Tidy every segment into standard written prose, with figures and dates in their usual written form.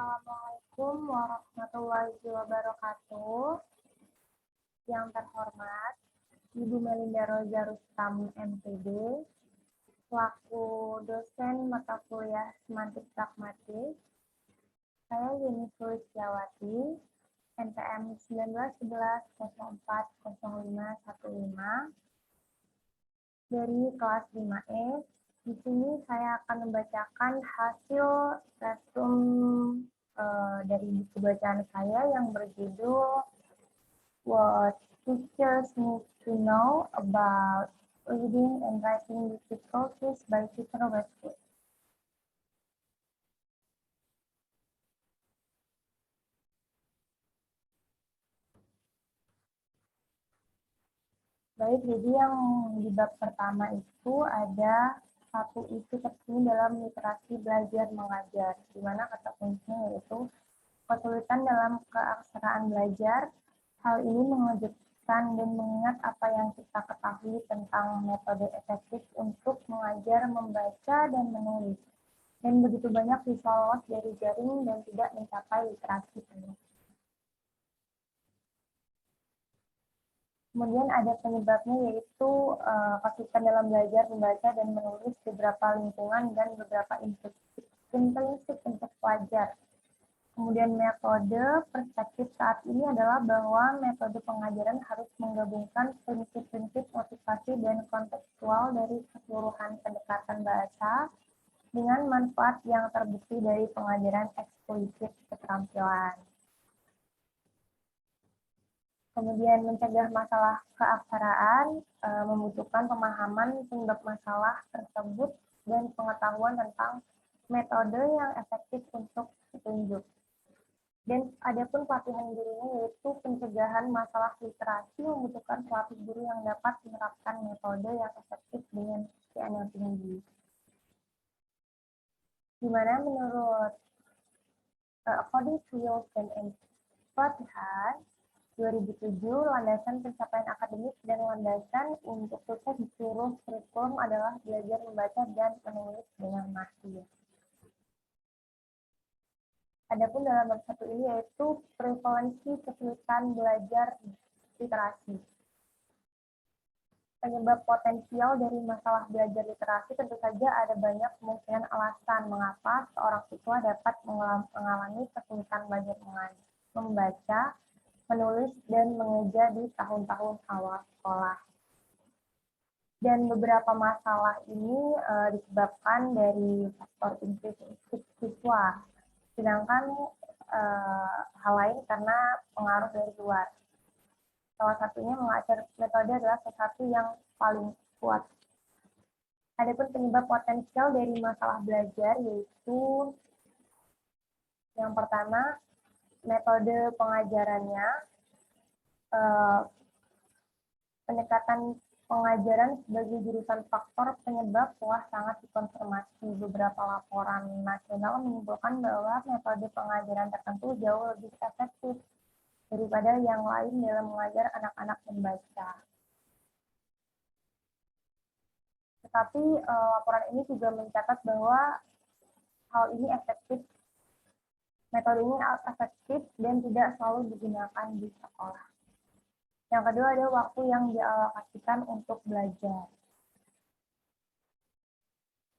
Assalamualaikum warahmatullahi wabarakatuh. Yang terhormat, Ibu Melinda Roza Rustam, MPD, selaku dosen mata kuliah Semantik Pragmatik. Saya Yuni Sulistyawati, NPM 1911040515 dari kelas 5E. Di sini saya akan membacakan hasil resum dari buku bacaan saya yang berjudul What Teachers Need to Know About Reading and Writing Difficulties by Peter Westwood. Baik, jadi yang di bab pertama itu ada satu isu terkini dalam literasi belajar mengajar, di mana kata kuncinya yaitu kesulitan dalam keaksaraan belajar. Hal ini mengejutkan dan mengingat apa yang kita ketahui tentang metode efektif untuk mengajar membaca dan menulis, dan begitu banyak siswa lolos dari jaring dan tidak mencapai literasi penuh. Kemudian ada penyebabnya yaitu kesulitan dalam belajar membaca dan menulis beberapa lingkungan dan beberapa intrinsik untuk pelajar. Kemudian metode perspektif saat ini adalah bahwa metode pengajaran harus menggabungkan prinsip-prinsip motivasi dan kontekstual dari keseluruhan pendekatan bahasa dengan manfaat yang terbukti dari pengajaran eksplisit keterampilan. Kemudian mencegah masalah keaksaraan membutuhkan pemahaman penyebab masalah tersebut dan pengetahuan tentang metode yang efektif untuk petunjuk. Dan adapun pelatihan gurunya yaitu pencegahan masalah literasi membutuhkan pelatih guru yang dapat menerapkan metode yang efektif dengan kesetiaan yang tinggi. Di mana menurut according to Wilson and Pelatihan 2007, landasan pencapaian akademik dan landasan untuk sukses di seluruh kurikulum adalah belajar membaca dan menulis dengan mahir. Adapun dalam bab satu ini yaitu prevalensi kesulitan belajar literasi. Penyebab potensial dari masalah belajar literasi tentu saja ada banyak kemungkinan alasan mengapa seorang siswa dapat mengalami kesulitan belajar membaca, menulis, dan mengeja di tahun-tahun awal sekolah. Dan beberapa masalah ini disebabkan dari faktor intrinsik siswa, sedangkan hal lain karena pengaruh dari luar. Salah satunya mengajar metode adalah sesuatu yang paling kuat. Adapun penyebab potensial dari masalah belajar yaitu yang pertama, metode pengajarannya, pendekatan pengajaran sebagai jurusan faktor penyebab telah sangat dikonfirmasi. Beberapa laporan nasional menyimpulkan bahwa metode pengajaran tertentu jauh lebih efektif daripada yang lain dalam mengajar anak-anak membaca. Tetapi laporan ini juga mencatat bahwa hal ini efektif, metode ini efektif dan tidak selalu digunakan di sekolah. Yang kedua ada waktu yang dialokasikan untuk belajar.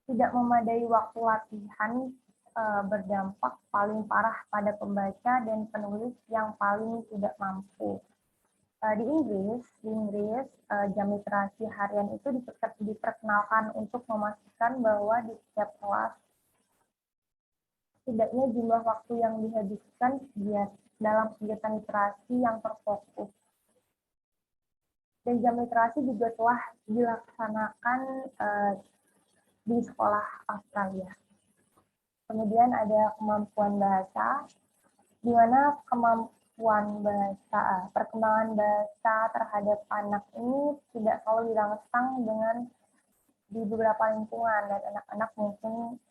Tidak memadai waktu latihan berdampak paling parah pada pembaca dan penulis yang paling tidak mampu. Di Inggris, jam literasi harian itu diperkenalkan untuk memastikan bahwa di setiap kelas setidaknya jumlah waktu yang dihabiskan dalam kegiatan literasi yang terfokus. Dan jam literasi juga telah dilaksanakan di sekolah Australia. Kemudian ada kemampuan bahasa, di mana perkembangan bahasa terhadap anak ini tidak selalu dirangsang dengan di beberapa lingkungan, dan anak-anak mungkin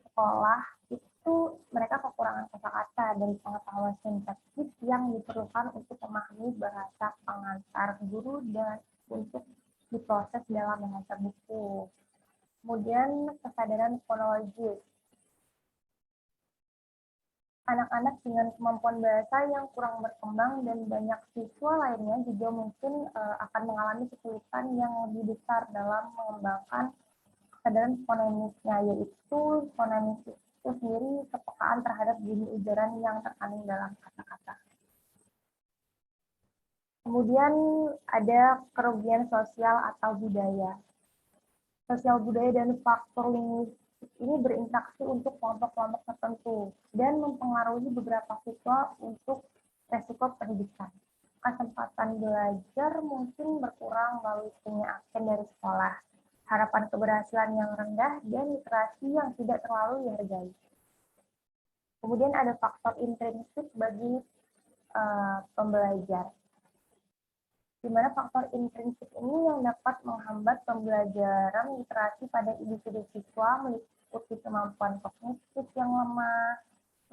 sekolah itu mereka kekurangan kosakata dan pengetahuan sintaksis yang diperlukan untuk memahami bahasa pengantar guru dan untuk diproses dalam bahasa buku. Kemudian kesadaran fonologis. Anak-anak dengan kemampuan bahasa yang kurang berkembang dan banyak siswa lainnya juga mungkin akan mengalami kesulitan yang lebih besar dalam mengembangkan kesadaran fonemisnya, yaitu fonemis itu sendiri kepekaan terhadap bunyi ujaran yang terkandung dalam kata-kata. Kemudian ada kerugian sosial atau budaya. Sosial budaya dan faktor linguistik ini berinteraksi untuk kelompok-kelompok tertentu dan mempengaruhi beberapa siswa untuk resiko pendidikan. Kesempatan belajar mungkin berkurang melalui aksen dari sekolah, harapan keberhasilan yang rendah, dan literasi yang tidak terlalu dihargai. Kemudian ada faktor intrinsik bagi pembelajar, di mana faktor intrinsik ini yang dapat menghambat pembelajaran literasi pada individu siswa meliputi kemampuan kognitif yang lemah,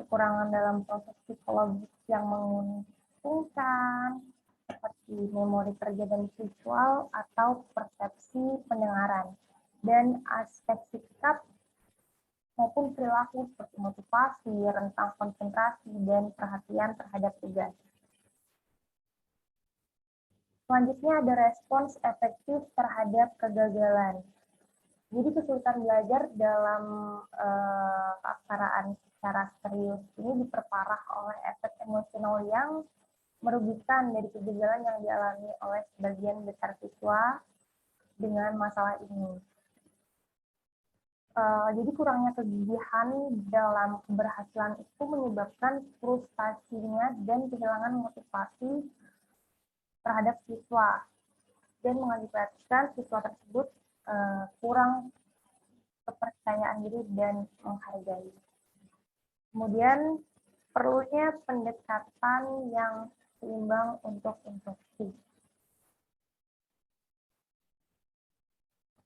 kekurangan dalam proses psikologis yang menguntungkan, seperti memori kerja dan visual atau persepsi pendengaran, dan aspek sikap maupun perilaku seperti motivasi, rentang konsentrasi, dan perhatian terhadap tugas. Selanjutnya ada respons efektif terhadap kegagalan. Jadi kesulitan belajar dalam keaksaraan secara serius ini diperparah oleh efek emosional yang merugikan dari kegagalan yang dialami oleh sebagian besar siswa dengan masalah ini. Jadi kurangnya kegigihan dalam keberhasilan itu menyebabkan frustasinya dan kehilangan motivasi terhadap siswa dan mengakibatkan siswa tersebut kurang kepercayaan diri dan menghargai. Kemudian perlunya pendekatan yang seimbang untuk instruksi.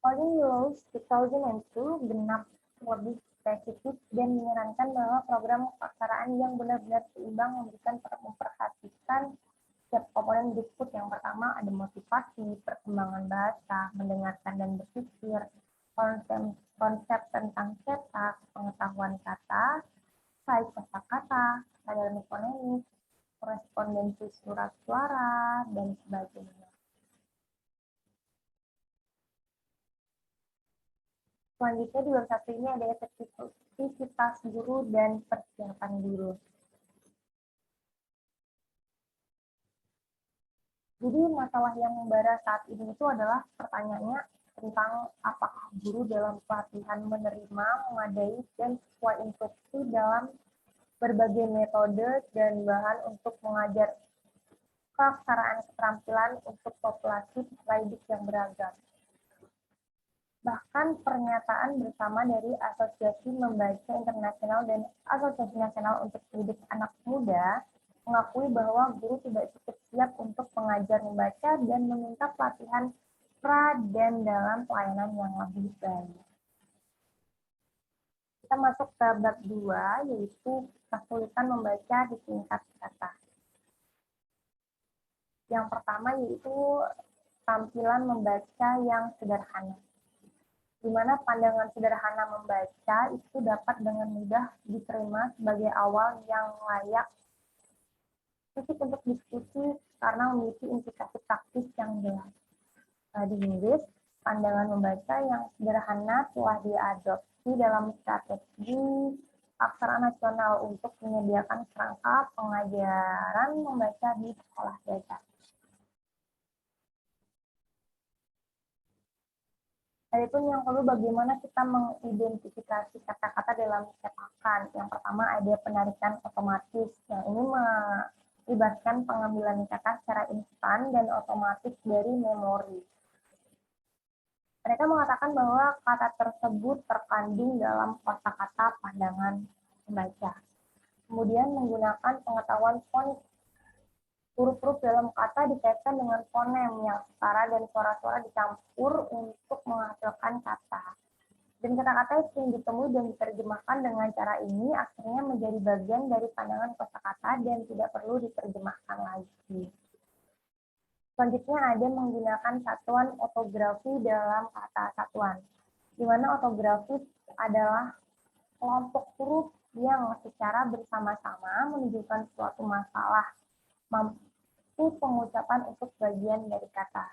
According Laws 2002 genap lebih spesifik dan menyarankan bahwa program keaksaraan yang benar-benar seimbang memperhatikan setiap komponen berikut. Yang pertama ada motivasi, perkembangan bahasa, mendengarkan dan berpikir, konsep tentang cetak, pengetahuan kata, baik kosakata, kesadaran fonemis, korespondensi surat suara, dan sebagainya. Selanjutnya di bab 1 ini ada efektivitas guru dan persiapan guru. Jadi masalah yang membara saat ini itu adalah pertanyaannya tentang apakah guru dalam pelatihan menerima, memadai, dan sesuai instruksi dalam berbagai metode dan bahan untuk mengajar keaksaraan keterampilan untuk populasi peserta didik yang beragam. Bahkan pernyataan bersama dari Asosiasi Membaca Internasional dan Asosiasi Nasional untuk Pendidik Anak Muda mengakui bahwa guru tidak cukup siap untuk mengajar membaca dan meminta pelatihan pra dan dalam pelayanan yang lebih baik. Kita masuk ke bab 2, yaitu kesulitan membaca di tingkat kata. Yang pertama yaitu tampilan membaca yang sederhana, di mana pandangan sederhana membaca itu dapat dengan mudah diterima sebagai awal yang layak untuk diskusi karena memiliki implikasi praktis yang jelas. Di Inggris, pandangan membaca yang sederhana telah diadopsi dalam strategi aksara nasional untuk menyediakan kerangka pengajaran membaca di sekolah dasar. Adapun yang perlu bagaimana kita mengidentifikasi kata-kata dalam cetakan. Yang pertama ada penarikan otomatis. Yang ini melibatkan pengambilan kata secara instan dan otomatis dari memori. Mereka mengatakan bahwa kata tersebut terkandung dalam kosakata pandangan membaca. Kemudian menggunakan pengetahuan fonik. Huruf-huruf dalam kata dikaitkan dengan fonem yang setara dan suara-suara dicampur untuk menghasilkan kata. Dan kata-kata yang ditemui dan diterjemahkan dengan cara ini akhirnya menjadi bagian dari pandangan kosakata dan tidak perlu diterjemahkan lagi. Selanjutnya ada menggunakan satuan ortografi dalam kata satuan, di mana ortografi adalah kelompok huruf yang secara bersama-sama menunjukkan suatu masalah, mampu pengucapan untuk bagian dari kata.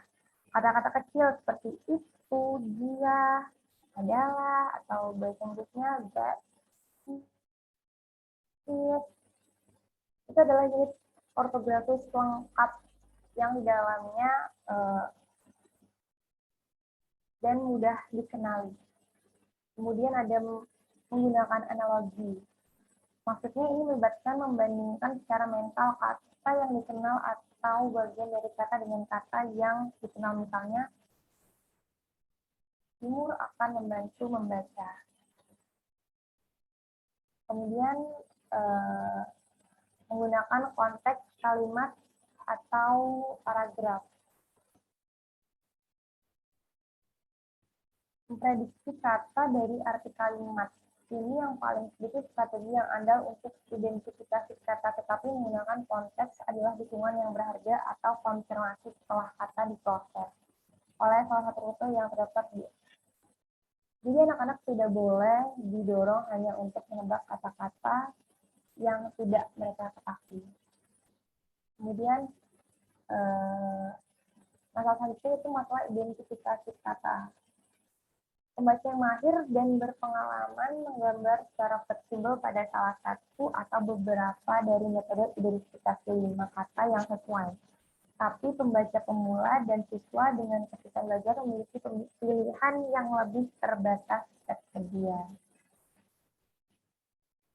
Kata-kata kecil seperti itu, dia, adalah, atau bahasa Inggrisnya that, it, itu adalah unit ortografis lengkap yang di dalamnya dan mudah dikenali. Kemudian ada menggunakan analogi. Maksudnya ini melibatkan membandingkan secara mental kata yang dikenal atau bagian dari kata dengan kata yang dikenal. Misalnya, Timur akan membantu membaca. Kemudian menggunakan konteks kalimat atau paragraf. Memprediksi kata dari arti kalimat. Ini yang paling sedikit strategi yang andal untuk identifikasi kata, tetapi menggunakan konteks adalah dukungan yang berharga atau konfirmasi setelah kata diproses oleh salah satu rute yang terdapat di. Jadi anak-anak tidak boleh didorong hanya untuk menebak kata-kata yang tidak mereka ketahui. Kemudian masalah selanjutnya itu masalah identifikasi kata. Pembaca yang mahir dan berpengalaman menggambar secara fleksibel pada salah satu atau beberapa dari metode identifikasi 5 kata yang sesuai. Tapi pembaca pemula dan siswa dengan kesulitan belajar memiliki pilihan yang lebih terbatas tersedia.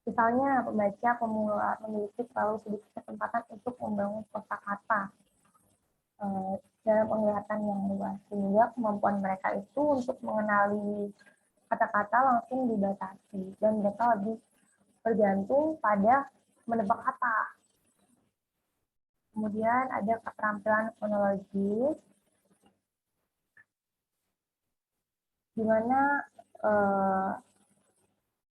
Misalnya, pembaca pemula memiliki terlalu sedikit kesempatan untuk membangun kosakata dalam penglihatan yang luas, sehingga kemampuan mereka itu untuk mengenali kata-kata langsung dibatasi, dan mereka lebih bergantung pada menebak kata. Kemudian ada keterampilan fonologis, di mana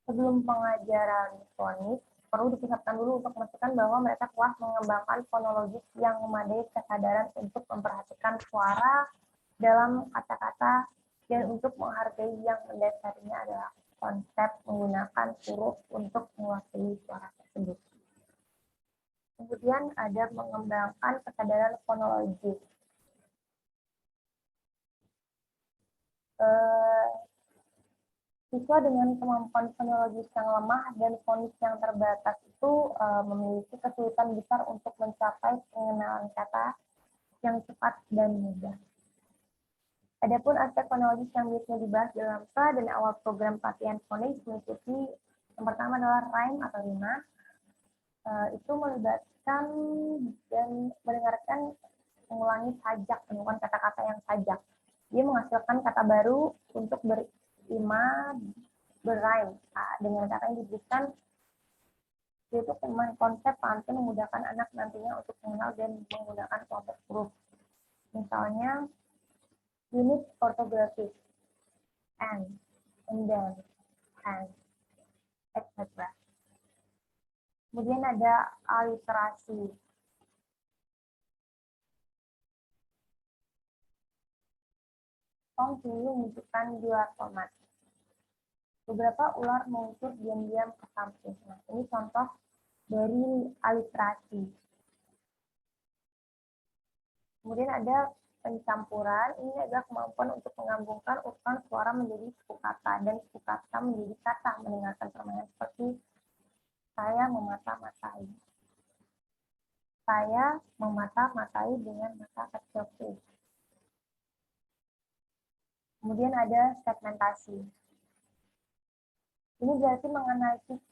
sebelum pengajaran fonik, perlu dipusatkan dulu untuk memastikan bahwa mereka telah mengembangkan fonologis yang memadai kesadaran untuk memperhatikan suara dalam kata-kata dan untuk menghargai yang mendasarinya adalah konsep menggunakan huruf untuk mewakili suara tersebut. Kemudian ada mengembangkan kesadaran fonologis. Siswa dengan kemampuan fonologis yang lemah dan fonis yang terbatas itu memiliki kesulitan besar untuk mencapai pengenalan kata yang cepat dan mudah. Adapun aspek fonologis yang biasanya dibahas dalam pra dan awal program pelatihan fonik meliputi yang pertama adalah rhyme atau rima. Itu melibatkan dan mendengarkan mengulangi sajak, menemukan kata-kata yang sajak. Dia menghasilkan kata baru untuk berima, berrhyme. Dengan kata yang diberikan, yaitu konsep pantun memudahkan anak nantinya untuk mengenal dan menggunakan kelompok huruf. Misalnya, unit ortografis, and then, and, etc. Kemudian ada aliterasi. Tom pilih menunjukkan dua tomat. Beberapa ular meluncur diam-diam ke samping. Nah, ini contoh dari aliterasi. Kemudian ada pencampuran. Ini adalah kemampuan untuk menggabungkan urutan suara menjadi suku kata dan suku kata menjadi kata, mendengarkan permainan seperti saya memata-matai. Saya memata-matai dengan mata kecilku. Kemudian ada segmentasi. Ini berarti menganalisis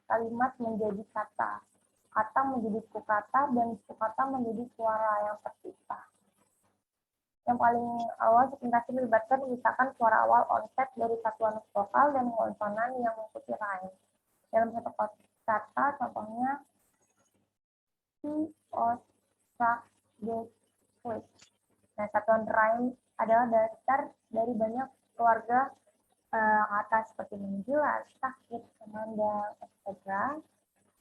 kalimat menjadi kata, kata menjadi suku kata, dan suku kata menjadi suara yang terpisah. Yang paling awal segmentasi melibatkan misalkan suara awal onset dari satuan vokal dan konsonan yang mengikuti rhyme. Dalam satu kata, contohnya si, os, sa, de, switch. Nah, satuan rhyme adalah dasar dari banyak keluarga kata seperti menjelas, sakit, memandang, etc.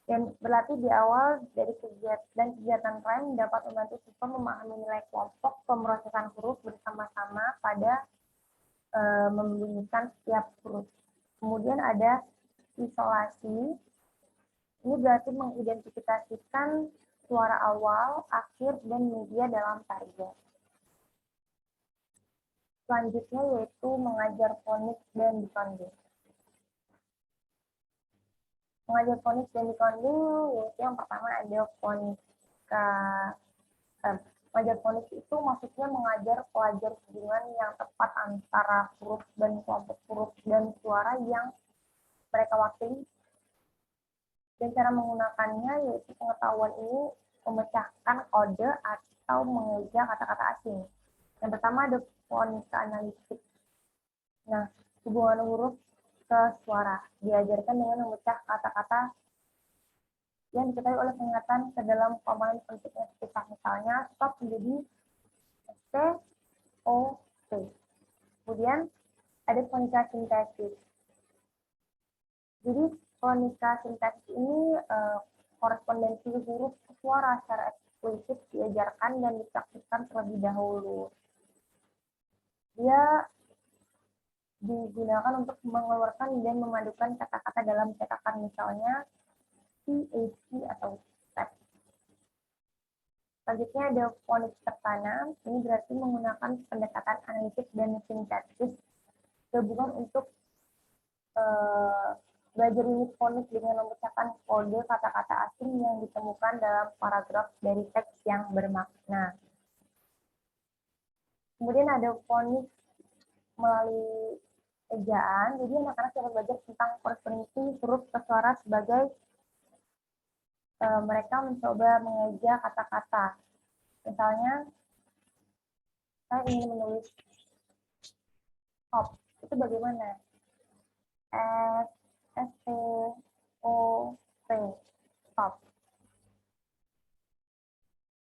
Dan berlatih di awal dari kegiatan rhyme dapat membantu siswa memahami nilai kelompok pemrosesan huruf bersama-sama pada membunyikan setiap huruf. Kemudian ada isolasi. Ini berarti mengidentifikasikan suara awal, akhir, dan media dalam target. Selanjutnya yaitu mengajar fonik dan dikondik. Mengajar fonik dan dikondik yaitu yang pertama ada fonika. Mengajar fonik itu maksudnya mengajar pelajar hubungan yang tepat antara huruf dan kelompok huruf dan suara yang mereka wakili. Dan cara menggunakannya yaitu pengetahuan ini memecahkan kode atau mengeja kata-kata asing. Yang pertama ada fonika analitik. Nah, hubungan huruf ke suara diajarkan dengan memecah kata-kata yang diketahui oleh peringatan ke dalam komponen bentuknya sepisah. Misalnya, stop menjadi S, O, T. Kemudian ada fonika sintesis. Jadi fonika sintesis ini korespondensi huruf ke suara secara eksplisit diajarkan dan dipraktikkan terlebih dahulu. Dia digunakan untuk mengeluarkan dan memadukan kata-kata dalam cetakan, misalnya CAC atau teks. Selanjutnya ada fonik tertanam. Ini berarti menggunakan pendekatan analitik dan sintetis gabungan untuk belajar unit fonik dengan memecahkan kode kata-kata asing yang ditemukan dalam paragraf dari teks yang bermakna. Kemudian ada fonik melalui ejaan. Jadi anak-anak dapat belajar tentang korespondensi huruf ke suara sebagai mereka mencoba mengeja kata-kata. Misalnya, saya ingin menulis stop. Itu bagaimana? S, S, T, O, P. Stop.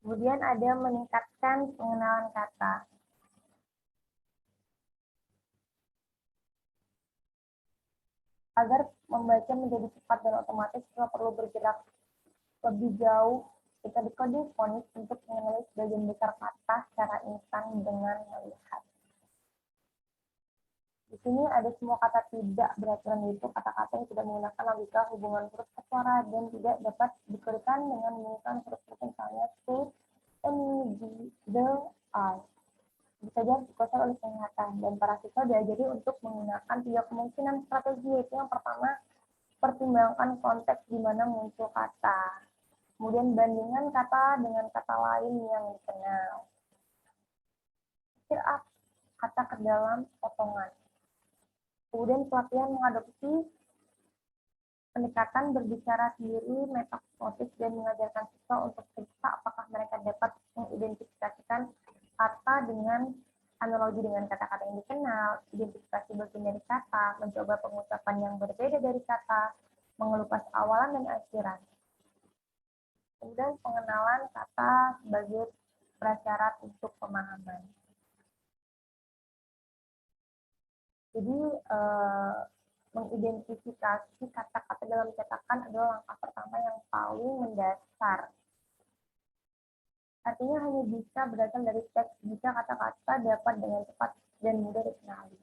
Kemudian ada meningkatkan pengenalan kata. Agar membaca menjadi cepat dan otomatis, kita perlu bergerak lebih jauh. Kita dikode fonik untuk mengenali sebagian besar kata secara instan dengan melihat. Di sini ada semua kata tidak beraturan, yaitu kata-kata yang tidak menggunakan logika hubungan huruf ke suara dan tidak dapat dikodekan dengan menggunakan huruf-huruf misalnya T, N, G, the, I. Bisa saja dikuasai oleh penglihatan, dan para siswa diajari untuk menggunakan 3 kemungkinan strategi, yaitu yang pertama, pertimbangkan konteks di mana muncul kata. Kemudian bandingkan kata dengan kata lain yang dikenal. Fill up kata ke dalam potongan. Kemudian pelatihan mengadopsi pendekatan berbicara sendiri, metakognitif, dan mengajarkan siswa untuk periksa apakah mereka dapat mengidentifikasikan kata dengan analogi dengan kata-kata yang dikenal, identifikasi bagian dari kata, mencoba pengucapan yang berbeda dari kata, mengelupas awalan dan akhiran. Kemudian pengenalan kata sebagai prasyarat untuk pemahaman. Jadi mengidentifikasi kata-kata dalam cetakan adalah langkah pertama yang paling mendasar. Artinya hanya bisa berasal dari teks jika kata-kata dapat dengan cepat dan mudah dikenali.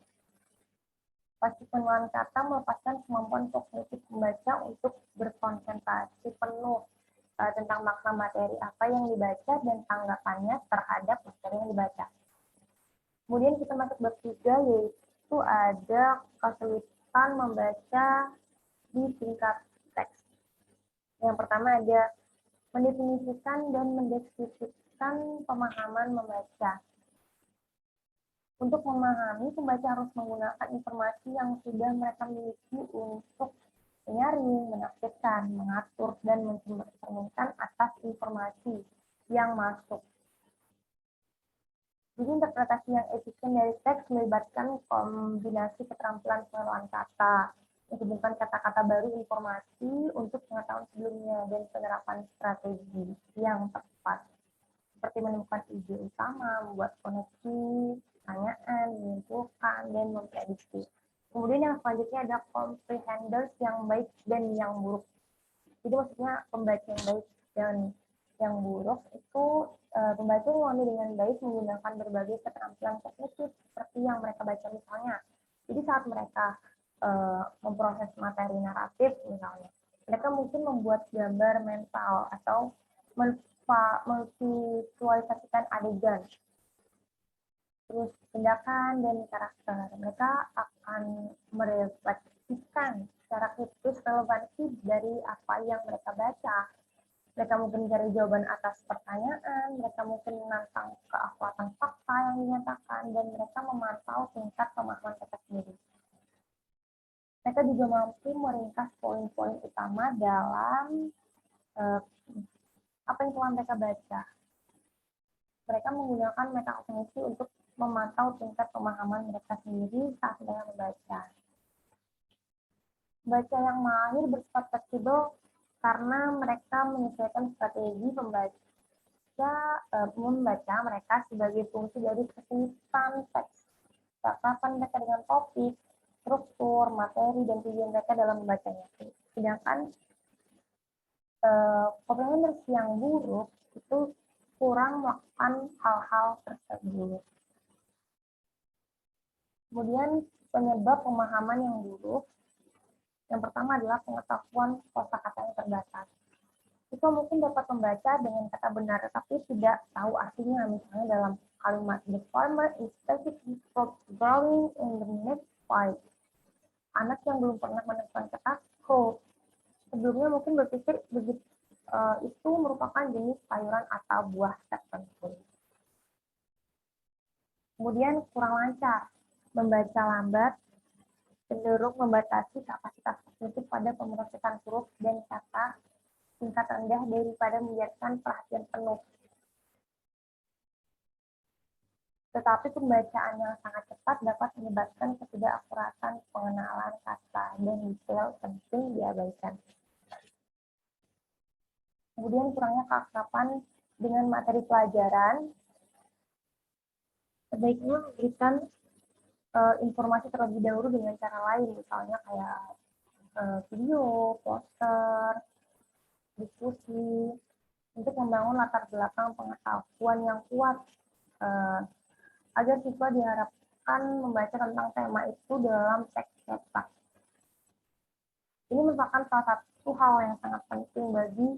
Pasti pengenalan kata melepaskan kemampuan kognitif pembaca untuk berkonsentrasi penuh tentang makna materi apa yang dibaca dan tanggapannya terhadap materi yang dibaca. Kemudian kita masuk bab 3, yaitu ada kesulitan membaca di tingkat teks. Yang pertama ada mendefinisikan dan mendeskripsikan pemahaman membaca. Untuk memahami, pembaca harus menggunakan informasi yang sudah mereka miliki untuk menyaring, menafsirkan, mengatur, dan mencerminkan atas informasi yang masuk. Jadi interpretasi yang efisien dari teks melibatkan kombinasi keterampilan pengenalan kata, menghubungkan kata-kata baru informasi untuk pengetahuan sebelumnya, dan penerapan strategi yang tepat, seperti menemukan ide utama, membuat koneksi, pertanyaan, menyimpulkan, dan memprediksi. Kemudian yang selanjutnya ada comprehenders yang baik dan yang buruk. Jadi maksudnya pembaca yang baik dan yang buruk itu pembaca yang memahami dengan baik menggunakan berbagai keterampilan kognitif seperti yang mereka baca misalnya. Jadi saat mereka memproses materi naratif misalnya, Mereka mungkin membuat gambar mental atau memvisualisasikan adegan, terus tindakan dan karakter. Mereka akan merefleksikan secara kritis relevansi dari apa yang mereka baca. Mereka mungkin mencari jawaban atas pertanyaan, mereka mungkin menantang keakuratan fakta yang dinyatakan, dan mereka memantau tingkat pemahaman mereka sendiri. Mereka juga mampu meringkas poin-poin utama dalam apa yang telah mereka baca. Mereka menggunakan metakognisi untuk memantau tingkat pemahaman mereka sendiri saat mereka membaca. Baca yang mahir bersifat fleksibel karena mereka menyesuaikan strategi membaca mereka sebagai fungsi dari kesulitan teks, cakapan mereka dengan topik, struktur, materi, dan tujuan mereka dalam membacanya. Sedangkan comprehenders yang buruk itu kurang melakukan hal-hal tersebut. Kemudian penyebab pemahaman yang buruk, yang pertama adalah pengetahuan kosakata yang terbatas. Kita mungkin dapat membaca dengan kata benar, tapi tidak tahu artinya. Misalnya dalam kalimat, the farmer is specifically growing in the next fight. Anak yang belum pernah menemukan kata cold sebelumnya mungkin berpikir itu merupakan jenis sayuran atau buah tertentu. Kemudian kurang lancar, membaca lambat, cenderung membatasi kapasitas kognitif pada pemerosesan huruf dan kata tingkat rendah daripada membiarkan perhatian penuh. Tetapi pembacaan yang sangat cepat dapat menyebabkan ketidakakuratan pengenalan kata dan detail penting diabaikan. Kemudian kurangnya keakraban dengan materi pelajaran, sebaiknya memberikan informasi terlebih dahulu dengan cara lain, misalnya kayak video, poster, diskusi, untuk membangun latar belakang pengetahuan yang kuat agar siswa diharapkan membaca tentang tema itu dalam teks cetak. Ini merupakan salah satu hal yang sangat penting bagi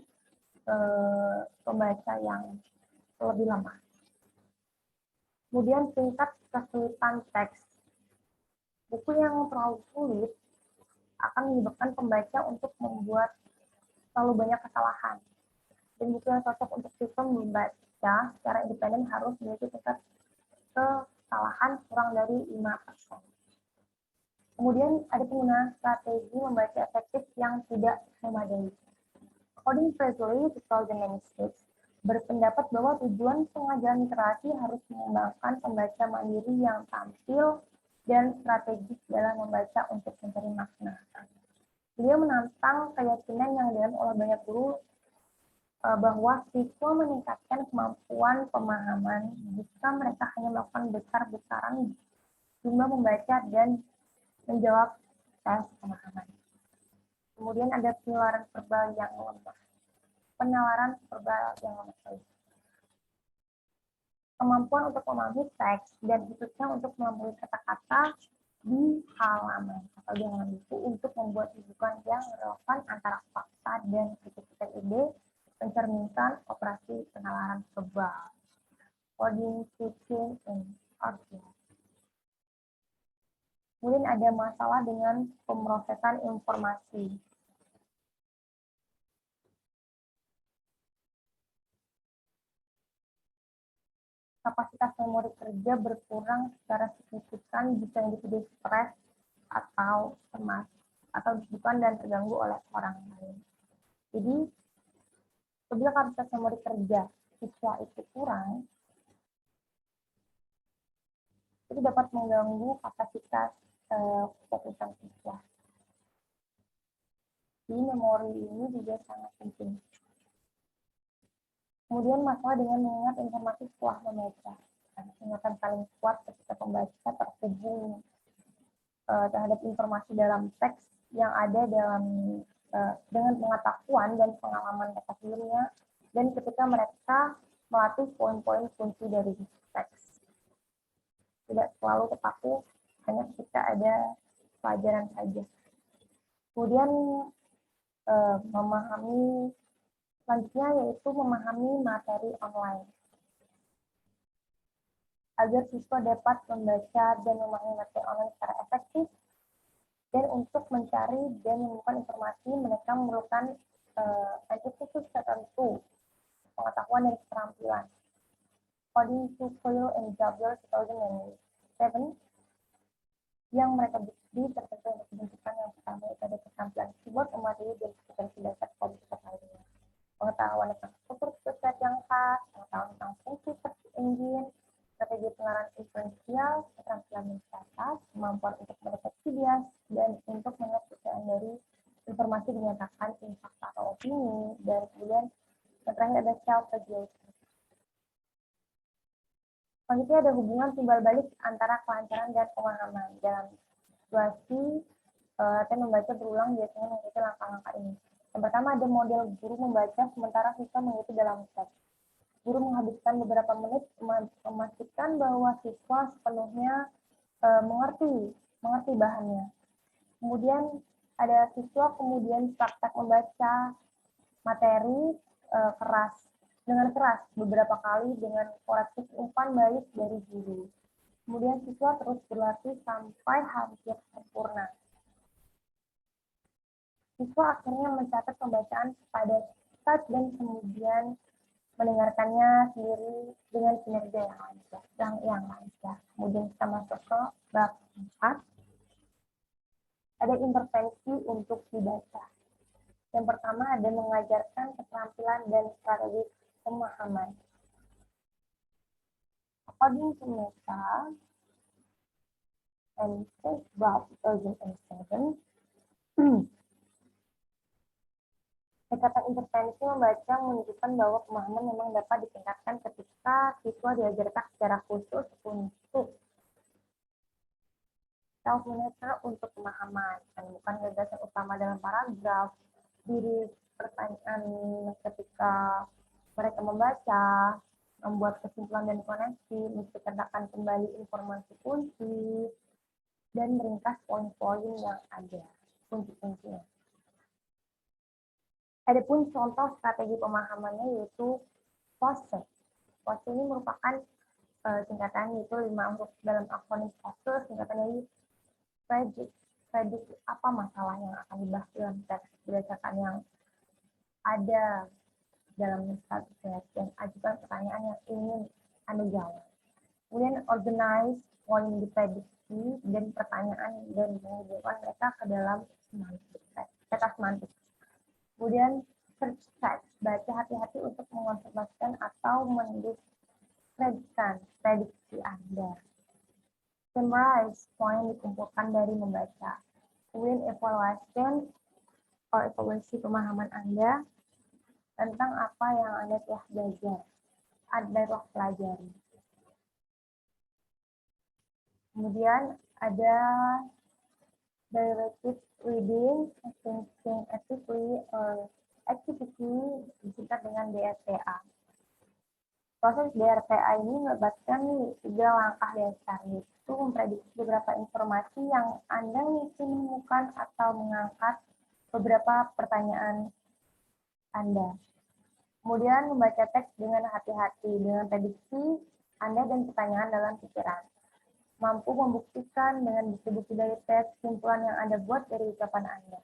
pembaca yang lebih lemah. Kemudian tingkat kesulitan teks. Buku yang terlalu sulit akan menyebabkan pembaca untuk membuat terlalu banyak kesalahan. Dan buku yang cocok untuk siswa membaca secara independen harus memiliki tingkat kesalahan kurang dari 5%. Kemudian ada penggunaan strategi membaca efektif yang tidak memadai. According Presley 2006, berpendapat bahwa tujuan pengajaran literasi harus mengembangkan pembaca mandiri yang tampil dan strategis dalam membaca untuk mencari makna. Beliau menantang keyakinan yang dianut oleh banyak guru bahwa siswa meningkatkan kemampuan pemahaman jika mereka hanya melakukan besar-besaran jumlah membaca dan menjawab tes pemahaman. Kemudian ada penalaran verbal yang lemah. Kemampuan untuk memahami teks dan khususnya untuk memahami kata-kata di halaman atau di halaman buku untuk membuat rujukan yang relevan antara fakta dan kritik ide, mencerminkan operasi penalaran verbal. Coding, switching, and argument. Kemudian ada masalah dengan pemrosesan informasi. Kapasitas memori kerja berkurang secara signifikan jika individu stres atau cemas atau bukan dan terganggu oleh orang lain. Jadi, apabila kapasitas memori kerja siswa itu kurang, itu dapat mengganggu kapasitas fokusan siswa. Jadi, memori ini juga sangat penting. Kemudian masalah dengan mengingat informasi setelah membaca. Ingatan paling kuat ketika pembaca terhubung terhadap informasi dalam teks yang ada dengan pengetahuan dan pengalaman mereka sebelumnya, dan ketika mereka melatih poin-poin kunci dari teks. Tidak selalu terpaku hanya ketika ada pelajaran saja. Kemudian memahami selanjutnya yaitu memahami materi online. Agar siswa dapat membaca dan memahami materi online secara efektif, dan untuk mencari dan menemukan informasi, mereka memerlukan entitas tertentu, pengetahuan dan keterampilan. According to Coyle and Javier 2007, yang mereka bukti tertentu untuk pembentukan yang pertama itu ada keterampilan keyboard, memadai dan kompetensi dasar komputer lainnya. Pengetahuan tentang struktur website yang khas, pengetahuan tentang fungsi search engine, strategi pengenalan inferensial, keterampilan mencatat, kemampuan untuk mendeteksi bias, dan untuk melihat perbedaan dari informasi dinyatakan fakta atau opini, dan kemudian yang terakhir ada self-regulation. Selanjutnya ada hubungan timbal balik antara kelancaran dan pemahaman. Dalam situasi latihan membaca berulang biasanya mengikuti langkah-langkah ini. Yang pertama ada model guru membaca sementara siswa mengikuti dalam teks. Guru menghabiskan beberapa menit memastikan bahwa siswa sepenuhnya mengerti bahannya. Kemudian ada siswa kemudian praktek membaca materi dengan keras beberapa kali dengan koreksi umpan balik dari guru. Kemudian siswa terus berlatih sampai hampir sempurna. Siswa akhirnya mencatat pembacaan pada start dan kemudian mendengarkannya sendiri dengan kinerja yang lancar. Kemudian kita masuk ke bab 4. Ada intervensi untuk dibaca. Yang pertama ada mengajarkan keterampilan dan strategi pemahaman. According to Meta and Bab 2007, pendekatan intervensi membaca menunjukkan bahwa pemahaman memang dapat ditingkatkan ketika siswa diajarkan secara khusus untuk self-monitor untuk pemahaman, menemukan gagasan utama dalam paragraf, diri pertanyaan ketika mereka membaca, membuat kesimpulan dan koneksi, menceritakan kembali informasi kunci, dan meringkas poin-poin yang ada, kunci-kuncinya. Adapun contoh strategi pemahamannya yaitu POSE. POSE ini merupakan singkatan yaitu 5 huruf dalam akronim POSE, singkatan dari prediksi apa masalah yang akan dibahas dalam teks berdasarkan yang ada dalam satu teks dan ajukan pertanyaan yang ingin Anda jawab. Kemudian organize poin diprediksi dan pertanyaan dan menghubungkan mereka ke dalam peta semantik. Kemudian search text, baca hati-hati untuk mengonfirmasikan atau mendiskreditkan prediksi Anda. Summarize poin dikumpulkan dari membaca. Kemudian evaluasi pemahaman Anda tentang apa yang Anda telah belajar, telah pelajari. Kemudian ada directed reading, thinking actively, or activity disingkat dengan DRTA. Proses DRTA ini melibatkan 3 langkah dasar, yaitu memprediksi beberapa informasi yang Anda mungkin menemukan atau mengangkat beberapa pertanyaan Anda. Kemudian membaca teks dengan hati-hati dengan prediksi Anda dan pertanyaan dalam pikiran. Mampu membuktikan dengan bukti-bukti dari teks kesimpulan yang Anda buat dari ucapan Anda.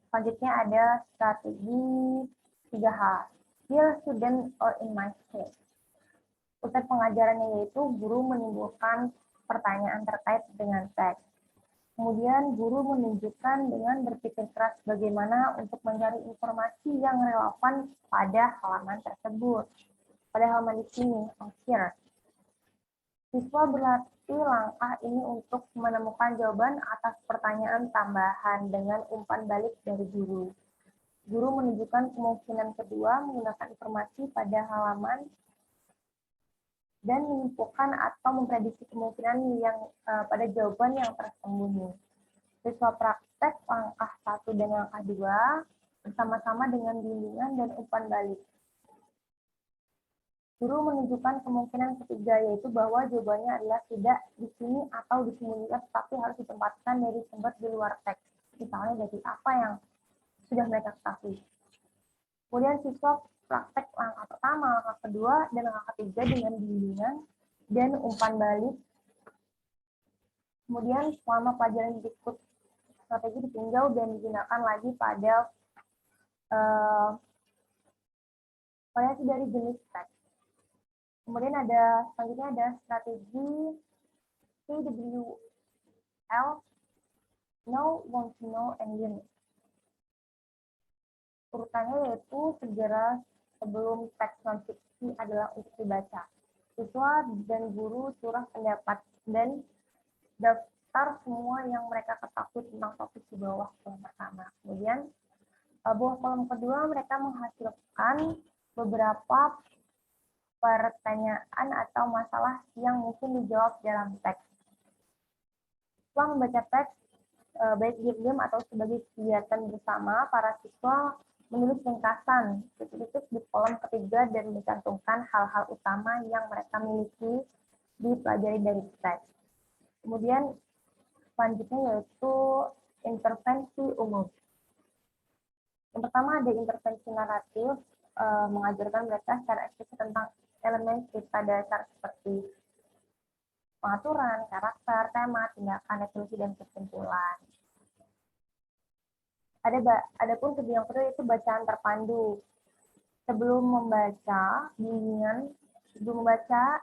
Selanjutnya ada strategi 3H. Dear student or in my case. Pusat pengajarannya yaitu guru menimbulkan pertanyaan terkait dengan teks. Kemudian guru menunjukkan dengan berpikir keras bagaimana untuk mencari informasi yang relevan pada halaman tersebut. Pada halaman di sini, here. Siswa berlatih langkah ini untuk menemukan jawaban atas pertanyaan tambahan dengan umpan balik dari guru. Guru menunjukkan kemungkinan kedua menggunakan informasi pada halaman dan menyimpulkan atau memprediksi kemungkinan yang pada jawaban yang tersembunyi. Siswa praktek langkah 1 dan langkah 2 bersama-sama dengan bimbingan dan umpan balik. Guru menunjukkan kemungkinan ketiga, yaitu bahwa jawabannya adalah tidak di sini atau disembunyikan, tetapi harus ditempatkan dari sumber di luar teks. Misalnya dari apa yang sudah mereka ketahui. Kemudian siswa praktek langkah pertama, langkah kedua, dan langkah ketiga dengan bimbingan dan umpan balik. Kemudian selama pelajaran berikut strategi ditinjau dan digunakan lagi pada variasi dari jenis teks. Kemudian selanjutnya ada strategi KWL, Know, Want to Know, and Learn. Urutannya yaitu segera sebelum teks non-fiksi adalah untuk dibaca. Siswa dan guru curah pendapat dan daftar semua yang mereka ketahui tentang topik di bawah kolom pertama. Kemudian, bawah kolom kedua mereka menghasilkan beberapa pertanyaan atau masalah yang mungkin dijawab dalam teks. Setelah membaca teks, baik diam-diam atau sebagai kegiatan bersama, para siswa menulis ringkasan titik-titik di kolom ketiga dan mencantumkan hal-hal utama yang mereka miliki dipelajari dari teks. Kemudian selanjutnya yaitu intervensi umum. Yang pertama ada intervensi naratif, mengajarkan mereka secara eksplisit tentang elemen cerita dasar seperti pengaturan, karakter, tema, tindakan, resolusi, dan kesimpulan. Adapun yang kedua itu bacaan terpandu. Sebelum membaca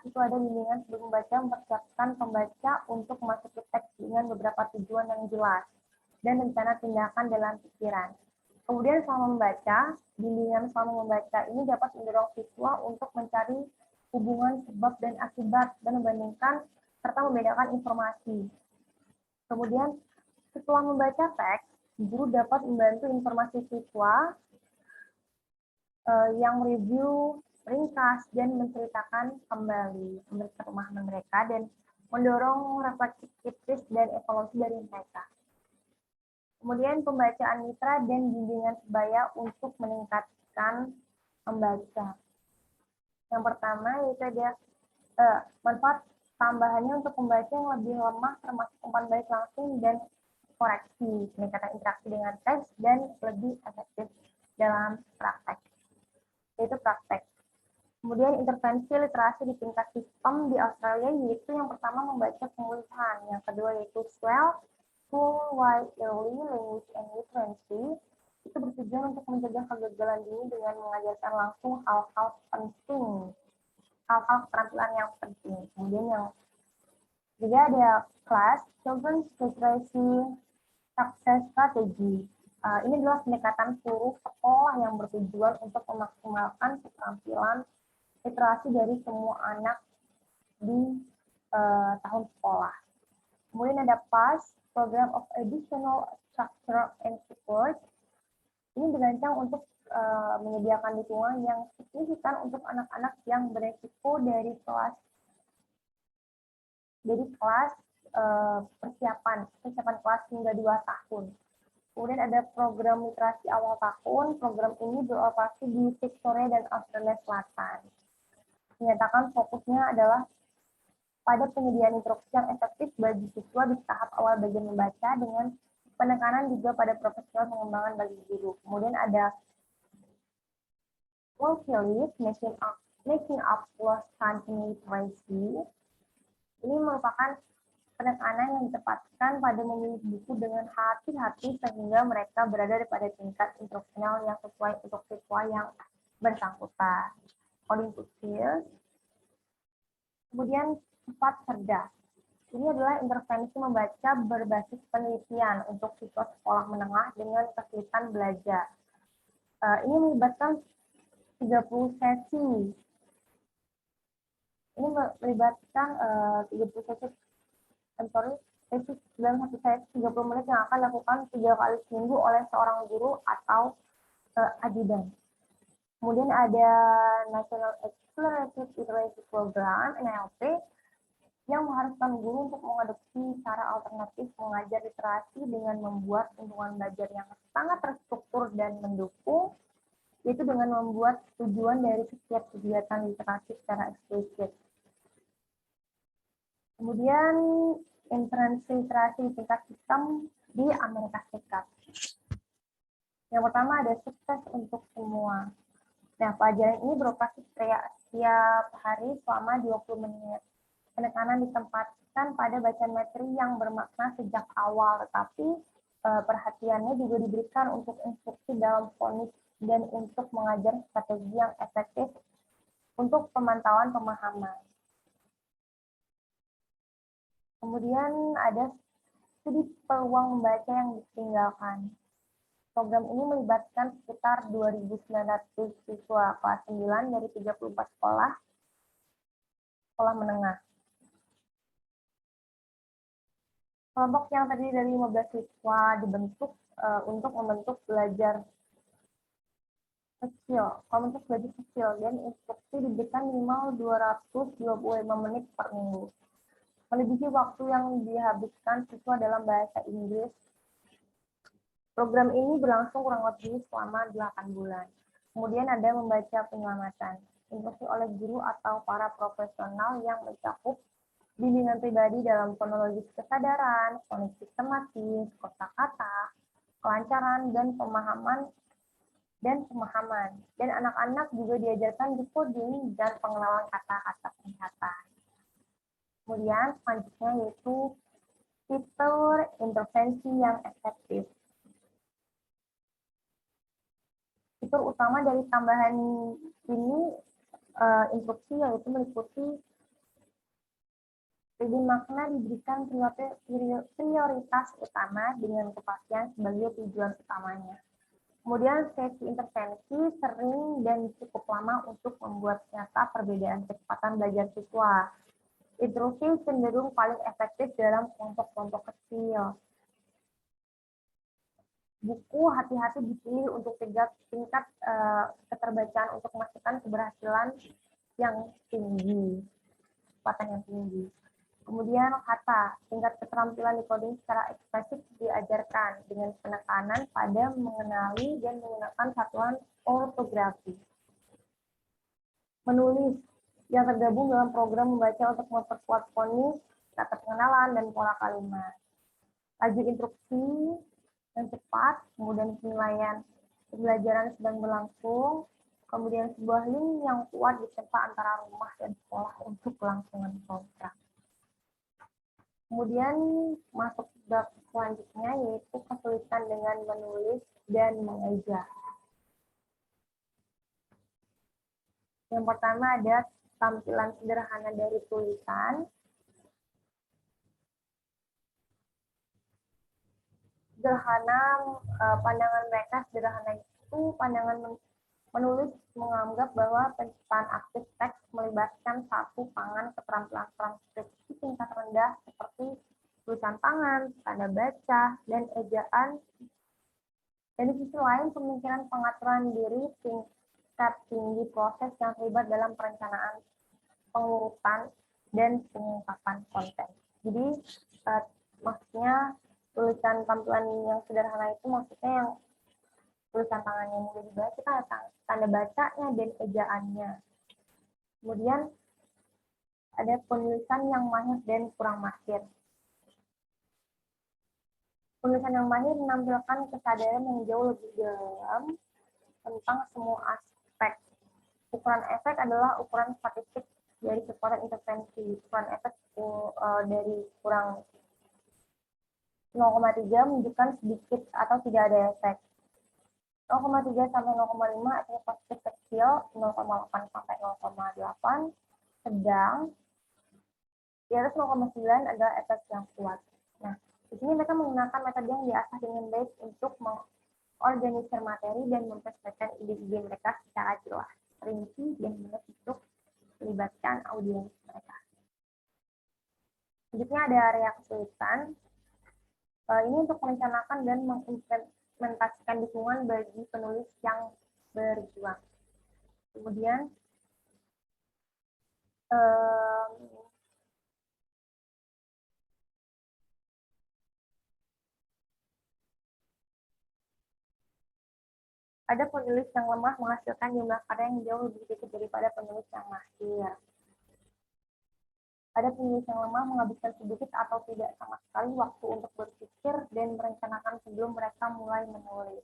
itu ada bimbingan sebelum membaca, mempersiapkan pembaca untuk memasuki teks dengan beberapa tujuan yang jelas dan rencana tindakan dalam pikiran. Kemudian selama membaca, bimbingan selama membaca ini dapat mendorong siswa untuk mencari hubungan sebab dan akibat dan membandingkan serta membedakan informasi. Kemudian setelah membaca teks, guru dapat membantu informasi siswa yang mereview, ringkas, dan menceritakan kembali pemahaman mereka dan mendorong refleksi kritis dan evaluasi dari mereka. Kemudian pembacaan mitra dan bimbingan sebaya untuk meningkatkan membaca. Yang pertama yaitu ada manfaat tambahannya untuk pembaca yang lebih lemah termasuk umpan balik langsung dan koreksi, peningkatan interaksi dengan teks, dan lebih efektif dalam praktek. Yaitu praktek. Kemudian intervensi literasi di tingkat sistem di Australia yaitu yang pertama membaca pemulihan, yang kedua yaitu SWEL, School-Wide Early Language and Literacy, itu bertujuan untuk mencegah kegagalan dini dengan mengajarkan langsung hal-hal penting, hal-hal keterampilan yang penting. Kemudian yang juga ada kelas Children's Literacy Success Strategy. Ini adalah pendekatan seluruh sekolah yang bertujuan untuk memaksimalkan keterampilan literasi dari semua anak di tahun sekolah. Kemudian ada PAS, Program of Additional Structure and Support. Ini dirancang untuk menyediakan dukungan yang signifikan untuk anak-anak yang beresiko dari kelas persiapan kelas hingga 2 tahun. Kemudian ada program literasi awal tahun. Program ini beroperasi di Victoria dan Australia Selatan. Menyatakan fokusnya adalah pada penyediaan instruksi yang efektif bagi siswa di tahap awal belajar membaca dengan penekanan juga pada profesional pengembangan bagi guru. Kemudian ada World Making Up Lost Time in Literacy. Ini merupakan penekanan yang ditempatkan pada memilih buku dengan hati-hati sehingga mereka berada pada tingkat instruksional yang sesuai untuk siswa yang bersangkutan. According to skills. Kemudian 4 cerdas. Ini adalah intervensi membaca berbasis penelitian untuk siswa sekolah menengah dengan kesulitan belajar. Ini melibatkan 30 sesi. Ini melibatkan 30 sesi dalam satu sesi 30 menit yang akan dilakukan 3 kali seminggu oleh seorang guru atau ajudan. Kemudian ada National Accelerated Literacy Program, NLP, yang mengharuskan guru untuk mengadopsi cara alternatif mengajar literasi dengan membuat lingkungan belajar yang sangat terstruktur dan mendukung, yaitu dengan membuat tujuan dari setiap kegiatan literasi secara eksplisit. Kemudian intervensi literasi di tingkat sistem di Amerika Serikat. Yang pertama ada sukses untuk semua. Nah, pelajaran ini beroperasi setiap hari selama 20 menit. Penekanan ditempatkan pada bacaan materi yang bermakna sejak awal, tetapi perhatiannya juga diberikan untuk instruksi dalam fonis dan untuk mengajar strategi yang efektif untuk pemantauan pemahaman. Kemudian ada studi peluang membaca yang ditinggalkan. Program ini melibatkan sekitar 2.900 siswa kelas 9 dari 34 sekolah menengah. Kelompok yang terdiri dari 15 siswa dibentuk untuk membentuk belajar kecil dan instruksi diberikan minimal 225 menit per minggu. Melebihi waktu yang dihabiskan siswa dalam bahasa Inggris. Program ini berlangsung kurang lebih selama 8 bulan. Kemudian ada membaca penyelamatan, instruksi oleh guru atau para profesional yang mencakup bimbingan pribadi dalam fonologi kesadaran, fonik sistematis, kosakata, kelancaran, dan pemahaman. Dan anak-anak juga diajarkan decoding dan pengenalan kata-kata penglihatan. Kemudian selanjutnya yaitu fitur intervensi yang efektif. Fitur utama dari tambahan ini instruksi yaitu meliputi jadi makna diberikan prioritas utama dengan kepastian sebagai tujuan utamanya. Kemudian sesi intervensi sering dan cukup lama untuk membuat nyata perbedaan kecepatan belajar siswa. Instruksi cenderung paling efektif dalam kelompok-kelompok kecil. Buku hati-hati dipilih untuk tingkat keterbacaan untuk memastikan keberhasilan yang tinggi, kecepatan yang tinggi. Kemudian kata, tingkat keterampilan decoding secara ekspresif diajarkan dengan penekanan pada mengenali dan menggunakan satuan ortografi. Menulis, yang tergabung dalam program membaca untuk memperkuat fonis, kata pengenalan, dan pola kalimat. Laju instruksi yang cepat, kemudian penilaian pembelajaran sedang berlangsung, kemudian sebuah link yang kuat ditempa antara rumah dan sekolah untuk kelangsungan program. Kemudian masuk bab selanjutnya yaitu kesulitan dengan menulis dan mengeja. Yang pertama ada tampilan sederhana dari tulisan. Pandangan mereka sederhana itu pandangan menulis menganggap bahwa penciptaan aktif teks melibatkan satu pangan keterampilan transkripsi tingkat rendah seperti tulisan tangan, tanda baca, dan ejaan. Dan di sisi lain, pemikiran pengaturan diri tingkat tinggi proses yang terlibat dalam perencanaan, pengurutan, dan pengungkapan konten. Jadi, maksudnya tulisan tampilan yang sederhana itu maksudnya yang tulisan tangannya mudah dibaca, tanda bacanya, dan ejaannya. Kemudian ada penulisan yang mahir dan kurang mahir. Penulisan yang mahir menampilkan kesadaran yang jauh lebih dalam tentang semua aspek. Ukuran efek adalah ukuran statistik dari kekuatan intervensi. Ukuran efek dari kurang 0,3 menunjukkan sedikit atau tidak ada efek. 0,3 sampai 0,5 artinya positif kecil, 0,8 sampai 0,8 sedang, di atas 0,9 adalah efek yang kuat. Nah, di sini mereka menggunakan metode yang diasah dengan baik untuk mengorganisir materi dan mempresentasikan ide-ide mereka secara jelas, rinci, dan mudah untuk melibatkan audiens mereka. Selanjutnya ada area kesulitan. Ini untuk merencanakan dan mengimplementasikan dukungan bagi penulis yang berjuang. Kemudian ada penulis yang lemah menghasilkan jumlah karya yang jauh lebih sedikit daripada penulis yang mahir. Ada penulis yang lemah menghabiskan sedikit atau tidak sama sekali waktu untuk berpikir dan merencanakan sebelum mereka mulai menulis.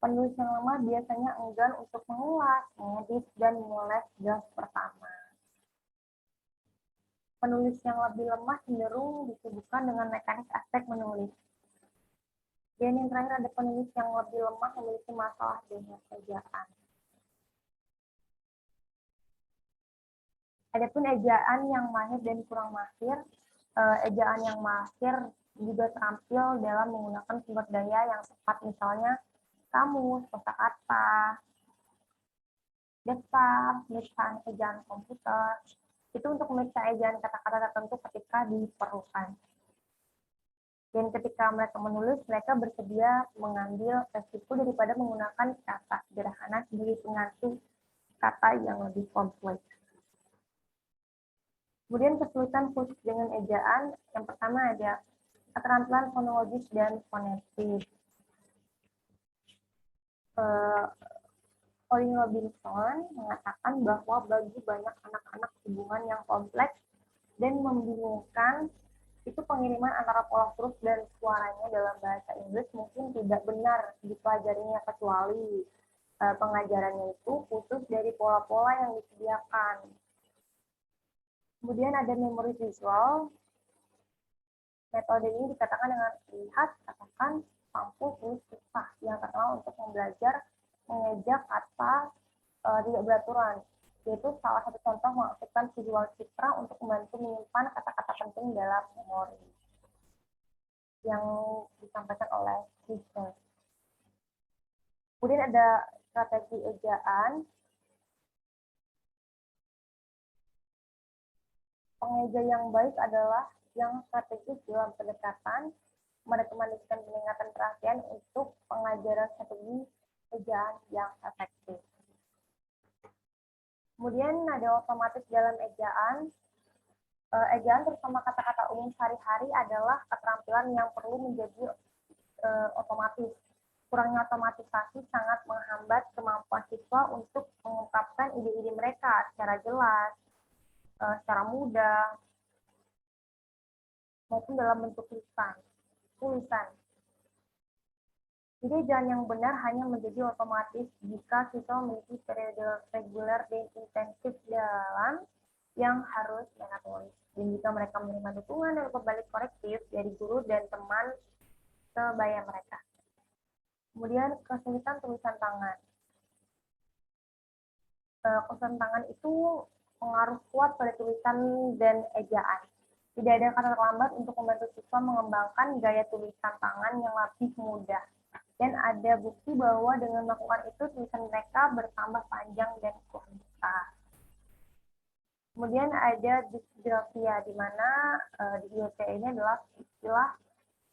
Penulis yang lemah biasanya enggan untuk mengulas, mengedit, dan memoles draft pertama. Penulis yang lebih lemah cenderung disibukkan dengan mekanik aspek menulis. Dan yang terakhir ada penulis yang lebih lemah memiliki masalah dengan ejaan. Adapun ejaan yang mahir dan kurang mahir, ejaan yang mahir juga terampil dalam menggunakan sumber daya yang tepat, misalnya kamus, kosakata, daftar, pemeriksaan ejaan komputer. Itu untuk memeriksa ejaan kata-kata tertentu ketika diperlukan. Dan ketika mereka menulis, mereka bersedia mengambil resiko daripada menggunakan kata sederhana sebagai pengganti kata yang lebih kompleks. Kemudian kesulitan khusus dengan ejaan, yang pertama ada keterampilan fonologis dan fonetik. Colin Robinson mengatakan bahwa bagi banyak anak-anak hubungan yang kompleks dan membingungkan, itu pengiriman antara pola huruf dan suaranya dalam bahasa Inggris mungkin tidak benar dipelajarinya, kecuali pengajarannya itu khusus dari pola-pola yang disediakan. Kemudian ada memori visual. Metode ini dikatakan dengan lihat, katakan, mampu, tulis, susah, yang terkenal untuk belajar mengejak kata tidak beraturan, yaitu salah satu contoh mengaktifkan visual citra untuk membantu menyimpan kata-kata penting dalam memori yang disampaikan oleh Fisher. Kemudian ada strategi ejaan. Pengeja yang baik adalah yang strategis dalam pendekatan, merekomendasikan peningkatan perhatian untuk pengajaran strategi ejaan yang efektif. Kemudian ada otomatis dalam ejaan. Ejaan terutama kata-kata umum sehari-hari adalah keterampilan yang perlu menjadi otomatis. Kurangnya otomatisasi sangat menghambat kemampuan siswa untuk mengungkapkan ide-ide mereka secara jelas, secara mudah, maupun dalam bentuk tulisan. Jadi ejaan yang benar hanya menjadi otomatis jika siswa memiliki periode reguler dan intensif dalam yang harus mereka tulis. Dan jika mereka menerima dukungan dan pembalik korektif dari guru dan teman sebaya mereka. Kemudian kesulitan tulisan tangan. Kesulitan tangan itu pengaruh kuat pada tulisan dan ejaan. Tidak ada kata terlambat untuk membantu siswa mengembangkan gaya tulisan tangan yang lebih mudah. Dan ada bukti bahwa dengan melakukan itu, tulisan mereka bertambah panjang dan kualitas. Kemudian ada dysgrafia, di mana dysgrafia ini adalah istilah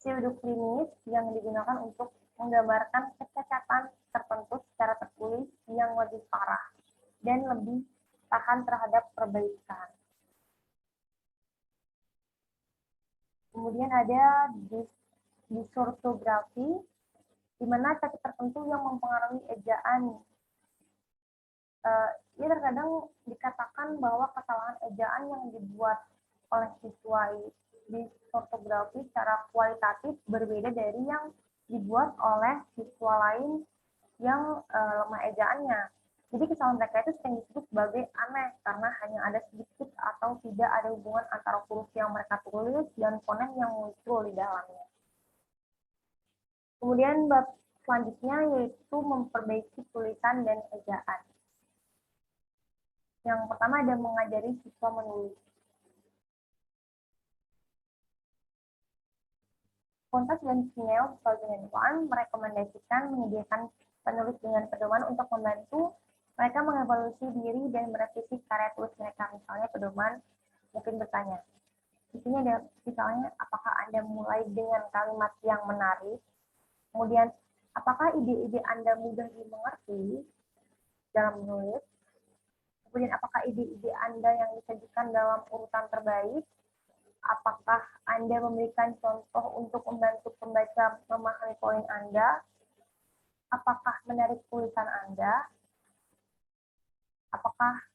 pseudoklinis yang digunakan untuk menggambarkan kecacatan tertentu secara tertulis yang lebih parah dan lebih tahan terhadap perbaikan. Kemudian ada dysortografi, di mana cacat tertentu yang mempengaruhi ejaan. Ini terkadang dikatakan bahwa kesalahan ejaan yang dibuat oleh siswa dysortografi secara kualitatif berbeda dari yang dibuat oleh siswa lain yang lemah ejaannya. Jadi kesalahan mereka itu sering disebut sebagai aneh karena hanya ada sedikit atau tidak ada hubungan antara huruf yang mereka tulis dan fonem yang muncul di dalamnya. Kemudian bab selanjutnya yaitu memperbaiki tulisan dan ejaan. Yang pertama ada mengajari siswa menulis. Kontak dan Snell 2001 merekomendasikan menyediakan penulis dengan pedoman untuk membantu mereka mengevaluasi diri dan merevisi karya tulis mereka. Misalnya pedoman mungkin bertanya, di sini ada misalnya, apakah Anda mulai dengan kalimat yang menarik? Kemudian, apakah ide-ide Anda mudah dimengerti dalam menulis? Kemudian, apakah ide-ide Anda yang disajikan dalam urutan terbaik? Apakah Anda memberikan contoh untuk membantu pembaca memahami poin Anda? Apakah menarik tulisan Anda? Apakah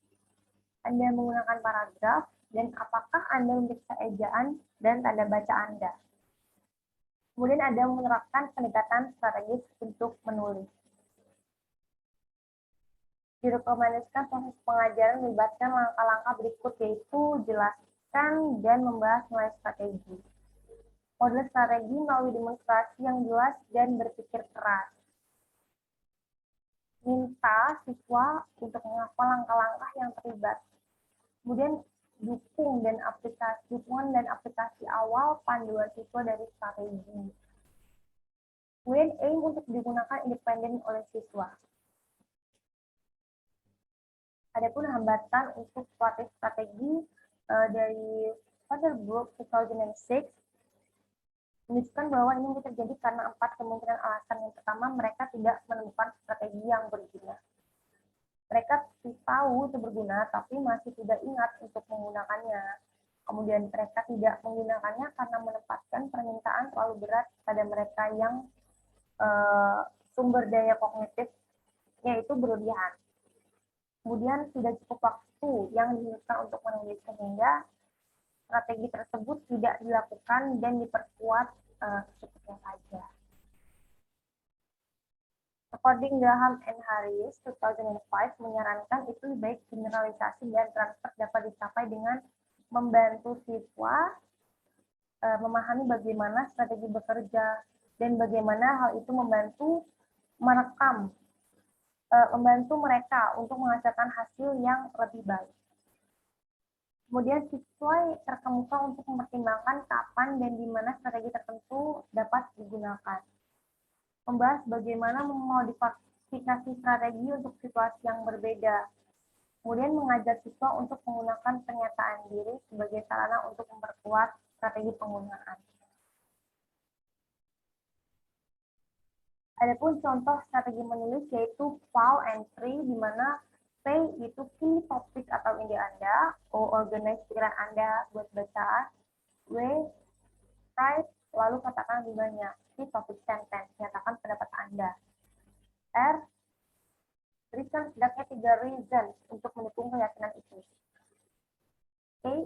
Anda menggunakan paragraf? Dan apakah Anda memeriksa ejaan dan tanda baca Anda? Kemudian ada menerapkan pendekatan strategis untuk menulis. Direkomendasikan proses pengajaran melibatkan langkah-langkah berikut, yaitu jelaskan dan membahas nilai strategi. Model strategi melalui demonstrasi yang jelas dan berpikir keras. Minta siswa untuk menghafal langkah-langkah yang terlibat. Kemudian dukungan dan aplikasi awal panduan siswa dari strategi. Kemudian aim untuk digunakan independen oleh siswa. Adapun hambatan untuk suatu strategi dari Fatherbrooke 2006 menunjukkan bahwa ini terjadi karena 4 kemungkinan alasan. Yang pertama, mereka tidak menemukan strategi yang berguna. Mereka tahu itu berguna, tapi masih tidak ingat untuk menggunakannya. Kemudian mereka tidak menggunakannya karena menempatkan permintaan terlalu berat pada mereka yang sumber daya kognitifnya itu berlebihan. Kemudian sudah cukup waktu yang dibutuhkan untuk menulis, sehingga strategi tersebut tidak dilakukan dan diperkuat secukupnya saja. According Graham and Harris 2005 menyarankan itu baik generalisasi dan transfer dapat dicapai dengan membantu siswa memahami bagaimana strategi bekerja dan bagaimana hal itu membantu mereka untuk menghasilkan hasil yang lebih baik. Kemudian siswa terkemuka untuk mempertimbangkan kapan dan di mana strategi tertentu dapat digunakan. Membahas bagaimana memodifikasi strategi untuk situasi yang berbeda. Kemudian mengajar siswa untuk menggunakan pernyataan diri sebagai sarana untuk memperkuat strategi penggunaan. Adapun contoh strategi menulis yaitu file entry, di mana P itu key topik atau ide Anda, O organize pikiran Anda buat baca, W write lalu katakan lebih banyak, key topic sentence, nyatakan pendapat Anda. R berikan setidaknya 3 reason untuk mendukung keyakinan itu. A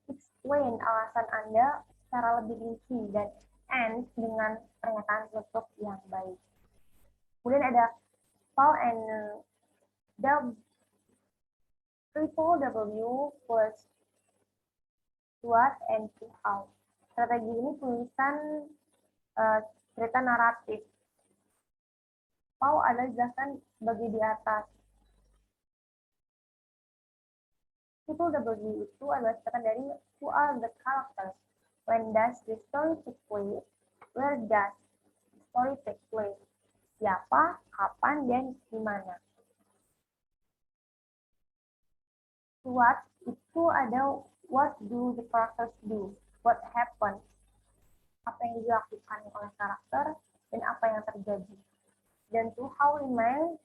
explain alasan Anda secara lebih rinci, dan end dengan pernyataan tutup yang baik. Kemudian ada how and W plus what and to how. Strategi ini tulisan cerita naratif. How adalah jelaskan bagi di atas. W itu adalah singkatan dari who are the characters, when does the story take place, where does the story take place, siapa, kapan, dan di mana. What itu ada what do the characters do, what happens, apa yang dilakukan oleh karakter, dan apa yang terjadi. Dan to how remains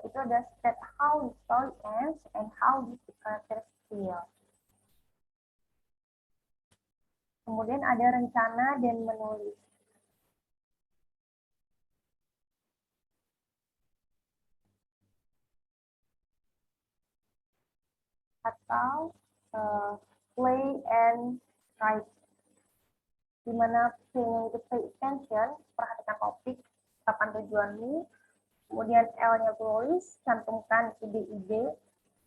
itu ada state how the story ends and how the characters feel. Kemudian ada rencana dan menulis. Atau play and write, di mana P-nya itu pay attention, perhatikan topik, kapan tujuanmu, kemudian L-nya tulis, cantumkan ide-ide,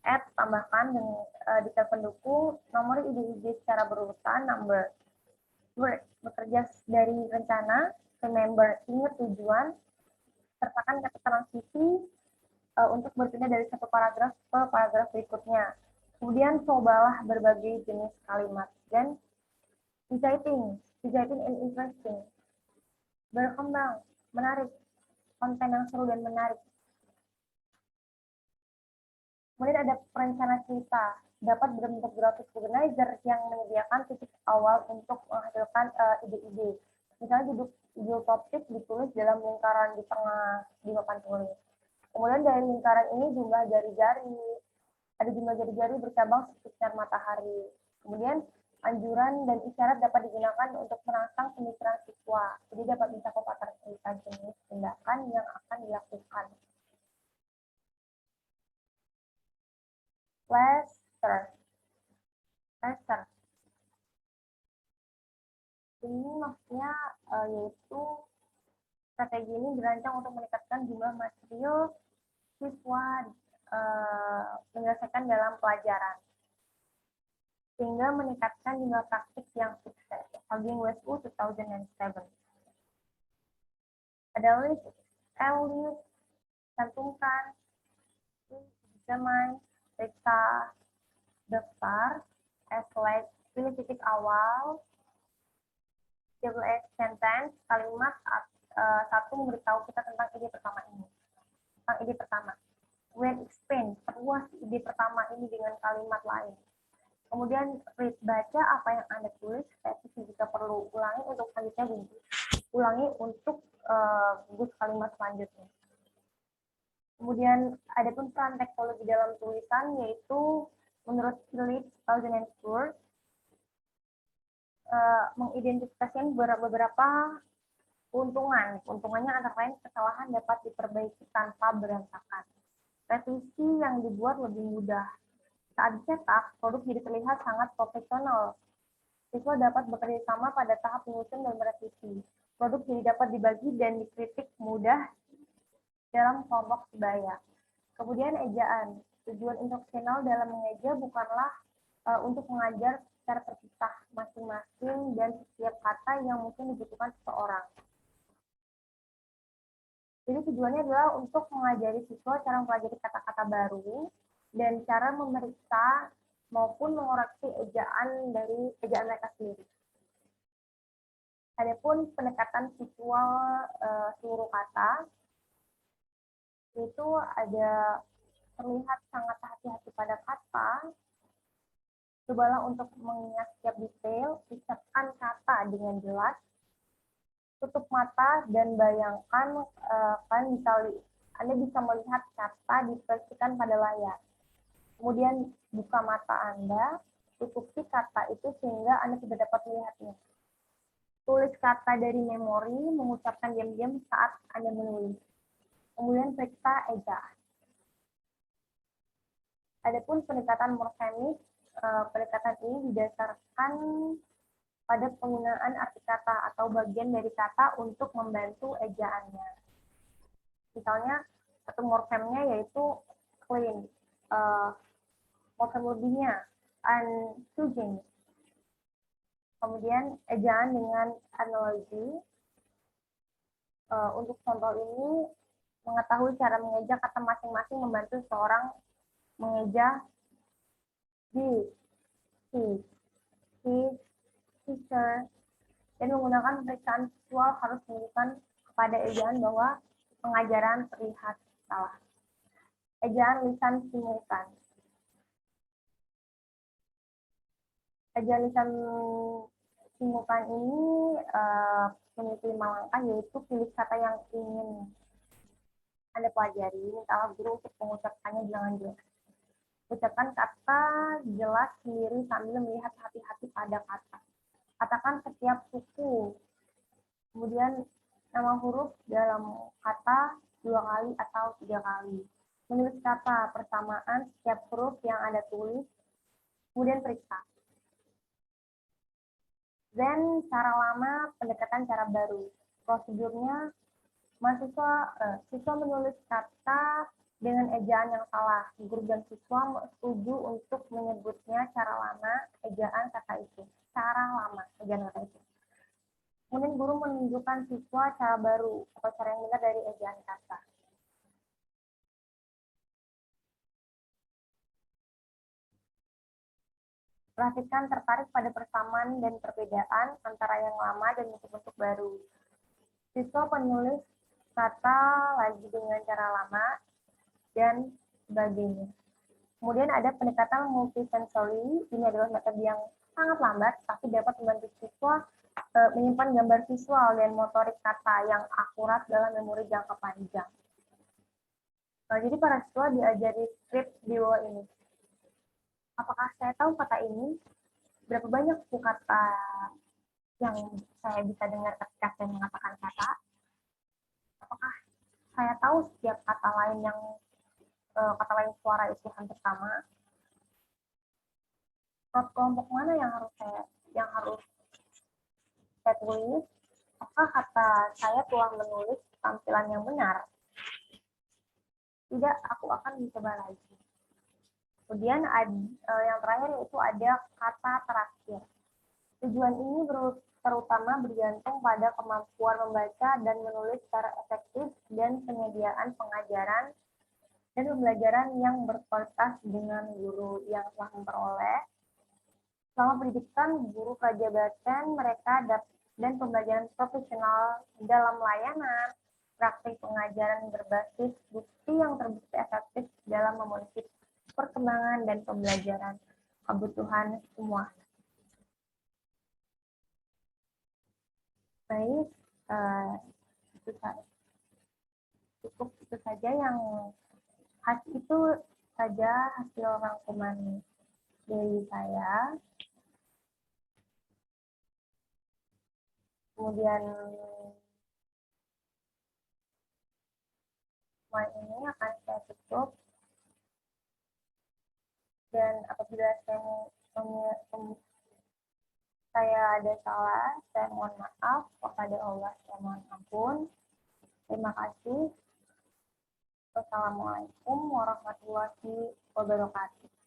add, tambahkan dengan detail pendukung, nomor ide-ide secara berurutan, number, work, bekerja dari rencana, remember, ingat tujuan, sertakan kata transisi untuk berpindah dari satu paragraf ke paragraf berikutnya. Kemudian cobalah berbagai jenis kalimat. Dan exciting and interesting, berkembang, menarik, konten yang seru dan menarik. Kemudian ada perencana cerita, dapat berbentuk grafis organizer yang menyediakan titik awal untuk menghasilkan ide-ide. Misalnya judul topik ditulis dalam lingkaran di tengah di papan tulis. Kemudian dari lingkaran ini jumlah jari-jari, ada jumlah jari-jari bercabang seperti sinar matahari. Kemudian anjuran dan isyarat dapat digunakan untuk merangsang pemikiran siswa. Jadi dapat mencakup latar cerita jenis tindakan yang akan dilakukan. Lester. Ini maksudnya yaitu strategi ini dirancang untuk meningkatkan jumlah material siswa menyelesaikan dalam pelajaran, sehingga meningkatkan jumlah praktik yang sukses. Hugging WSU 2007. Ada list, Elliot, cantumkan, examine, periksa, daftar, select, pilih titik awal, double X sentence, kalimat satu memberitahu kita tentang ide pertama ini. Tentang ide pertama. When explain, perluas ide pertama ini dengan kalimat lain. Kemudian read, baca apa yang Anda tulis, revisi jika perlu, ulangi untuk selanjutnya ulangi untuk gugus kalimat selanjutnya. Kemudian ada pun peran teknologi dalam tulisan, yaitu menurut Philip 2004, mengidentifikasikan beberapa keuntungan. Keuntungannya antara lain kesalahan dapat diperbaiki tanpa berantakan. Revisi yang dibuat lebih mudah. Saat dicetak, produk jadi terlihat sangat profesional. Siswa dapat bekerja sama pada tahap menyusun dan merevisi. Produk jadi dapat dibagi dan dikritik mudah dalam kelompok sebaya. Kemudian ejaan. Tujuan instruksional dalam mengeja bukanlah untuk mengajar secara terpisah masing-masing dan setiap kata yang mungkin dibutuhkan seseorang. Jadi tujuannya adalah untuk mengajari siswa cara mempelajari kata-kata baru dan cara memeriksa maupun mengoreksi ejaan dari ejaan mereka sendiri. Adapun pendekatan visual seluruh kata, itu ada terlihat sangat hati-hati pada kata. Cobalah untuk mengingat setiap detail, ucapkan kata dengan jelas, tutup mata dan bayangkan Anda bisa melihat kata diproyeksikan pada layar. Kemudian buka mata Anda, tutupi kata itu sehingga Anda tidak dapat melihatnya. Tulis kata dari memori, mengucapkan diam-diam saat Anda menulis. Kemudian periksa ejaan. Adapun pendekatan morfemik, pendekatan ini didasarkan pada penggunaan arti kata atau bagian dari kata untuk membantu ejaannya. Misalnya, satu morfemnya yaitu clean, morfem lebihnya unchanging. Kemudian ejaan dengan analogi. Untuk contoh ini, mengetahui cara mengeja kata masing-masing membantu seorang mengeja di, teacher, dan menggunakan pemeriksaan visual harus menunjukkan kepada ejaan bahwa pengajaran terlihat salah. Ejaan lisan simultan. Ejaan lisan simultan ini memiliki 5 langkah, yaitu pilih kata yang ingin Anda pelajari, mintalah guru untuk mengucapkannya dengan jelas. Ucapkan kata jelas sendiri sambil melihat hati-hati pada kata. Katakan setiap suku. Kemudian nama huruf dalam kata 2 kali atau 3 kali. Menulis kata persamaan setiap huruf yang Anda tulis. Kemudian periksa. Dan cara lama, pendekatan cara baru. Prosedurnya, siswa menulis kata dengan ejaan yang salah. Guru dan siswa setuju untuk menyebutnya cara lama ejaan kata itu. Cara lama ejaan kata itu. Kemudian guru menunjukkan siswa cara baru atau cara yang benar dari ejaan kata. Perhatikan tertarik pada persamaan dan perbedaan antara yang lama dan bentuk-bentuk baru. Siswa penulis kata lagi dengan cara lama dan sebagainya. Kemudian ada pendekatan multisensory. Ini adalah metode yang sangat lambat, tapi dapat membantu siswa menyimpan gambar visual dan motorik kata yang akurat dalam memori jangka panjang. Jadi para siswa diajari script di bawah ini. Apakah saya tahu kata ini? Berapa banyak buku kata yang saya bisa dengar ketika saya mengatakan kata? Apakah saya tahu setiap kata lain yang kata lain suara itu hampir sama? Kelompok mana yang harus saya tulis? Apakah kata saya telah menulis tampilan yang benar? tidak, aku akan mencoba lagi. Kemudian yang terakhir yaitu ada kata terakhir. Tujuan ini terutama bergantung pada kemampuan membaca dan menulis secara efektif dan penyediaan pengajaran dan pembelajaran yang berkualitas dengan guru yang telah memperoleh. Selama pendidikan, guru prajabatan mereka dan pembelajaran profesional dalam layanan, praktik pengajaran berbasis bukti yang terbukti efektif dalam memenuhi perkembangan dan pembelajaran kebutuhan semua. Baik, cukup itu saja yang itu saja hasil rangkuman dari saya. Kemudian semua ini akan saya tutup, dan apabila saya ada salah, saya mohon maaf. Kepada Allah saya mohon ampun. Terima kasih. Wassalamualaikum warahmatullahi wabarakatuh.